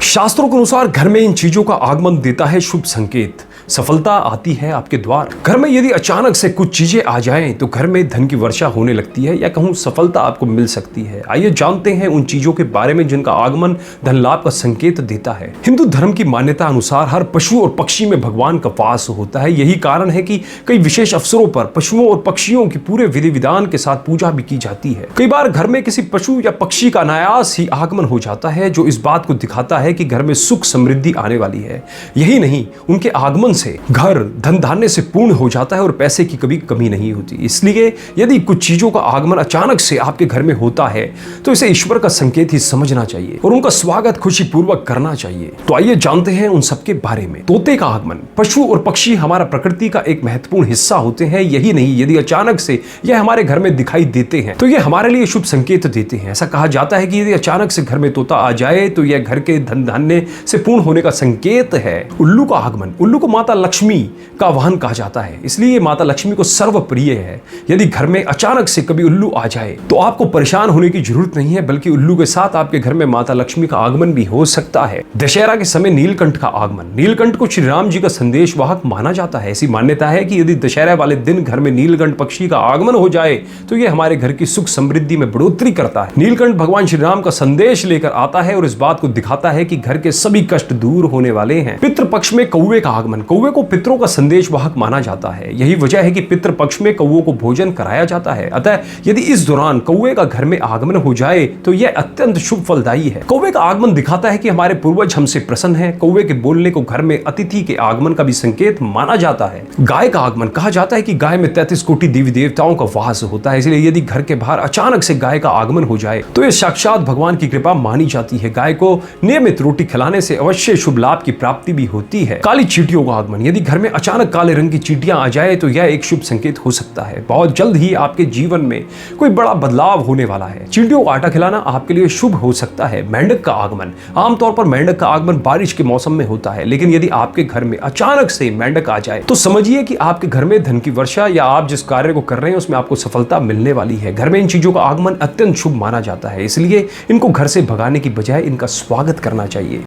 शास्त्रों के अनुसार घर में इन चीजों का आगमन देता है शुभ संकेत। सफलता आती है आपके द्वार। घर में यदि अचानक से कुछ चीजें आ जाएं तो घर में धन की वर्षा होने लगती है या कहूं सफलता आपको मिल सकती है। आइए जानते हैं उन चीजों के बारे में जिनका आगमन धन लाभ का संकेत देता है। हिंदू धर्म की मान्यता अनुसार हर पशु और पक्षी में भगवान का वास होता है। यही कारण है कि कई विशेष अवसरों पर पशुओं और पक्षियों की पूरे विधि विधान के साथ पूजा भी की जाती है। कई बार घर में किसी पशु या पक्षी का अनायास ही आगमन हो जाता है, जो इस बात को दिखाता है कि घर में सुख समृद्धि आने वाली है। यही नहीं, उनके आगमन से घर धन धान्य से पूर्ण हो जाता है और पैसे की कभी कमी नहीं होती। इसलिए यदि कुछ चीजों का आगमन अचानक से आपके घर में होता है तो इसे ईश्वर का संकेत ही समझना चाहिए और उनका स्वागत खुशी पूर्वक करना चाहिए। तो आइए जानते हैं उन सबके बारे में। तोते का आगमन। पशु और पक्षी हमारा प्रकृति का एक महत्वपूर्ण हिस्सा होते हैं। यही नहीं, यदि अचानक से यह हमारे घर में दिखाई देते हैं तो यह हमारे लिए शुभ संकेत देते हैं। ऐसा कहा जाता है कि यदि अचानक से घर में तोता आ जाए तो यह घर के धन धान्य से पूर्ण होने का संकेत है। उल्लू का आगमन। उल्लू को माता लक्ष्मी का वाहन कहा जाता है, इसलिए माता लक्ष्मी को सर्वप्रिय है। यदि घर में अचानक से कभी उल्लू आ जाए तो आपको परेशान होने की जरूरत नहीं है, बल्कि उल्लू के साथ आपके घर में माता लक्ष्मी का आगमन भी हो सकता है। दशहरा के समय नीलकंठ का आगमन। नीलकंठ को श्री राम जी का संदेश वाहक माना जाता है। ऐसी मान्यता है कि यदि दशहरा वाले दिन घर में नीलकंठ पक्षी का आगमन हो जाए तो यह हमारे घर की सुख समृद्धि में बढ़ोतरी करता है। नीलकंठ भगवान श्री राम का संदेश लेकर आता है और इस बात को दिखाता है कि घर के सभी कष्ट दूर होने वाले हैं। पितृपक्ष में कौवे का आगमन। कौवे को पितरों का संदेश वाहक माना जाता है। यही वजह है कि पितृपक्ष में कौवों को भोजन कराया जाता है। अतः यदि इस दौरान कौवे का घर में आगमन हो जाए तो यह अत्यंत शुभ फलदायी है। कौवे का आगमन दिखाता है कि हमारे पूर्वज हमसे प्रसन्न हैं। कौवे के बोलने को घर में अतिथि के आगमन का भी संकेत माना जाता है। गाय का आगमन। कहा जाता है कि गाय में 33 कोटि देवी देवताओं का वास होता है, इसलिए यदि घर के बाहर अचानक से गाय का आगमन हो जाए तो यह साक्षात भगवान की कृपा मानी जाती है। गाय को नियमित रोटी खिलाने से अवश्य शुभ लाभ की प्राप्ति भी होती है। काली चींटियों का आगमन। यदि घर में अचानक काले रंग की चींटियां आ जाए तो यह एक शुभ संकेत हो सकता है। बहुत जल्द ही आपके जीवन में कोई बड़ा बदलाव होने वाला है। चींटियों को आटा खिलाना आपके लिए शुभ हो सकता है। मेंढक का आगमन। आमतौर पर मेंढक का आगमन बारिश के मौसम में होता है, लेकिन यदि आपके घर में अचानक से मेंढक आ जाए तो समझिए कि आपके घर में धन की वर्षा या आप जिस कार्य को कर रहे हैं उसमें आपको सफलता मिलने वाली है। घर में इन चीजों का आगमन अत्यंत शुभ माना जाता है, इसलिए इनको घर से भगाने की बजाय इनका स्वागत करना चाहिए।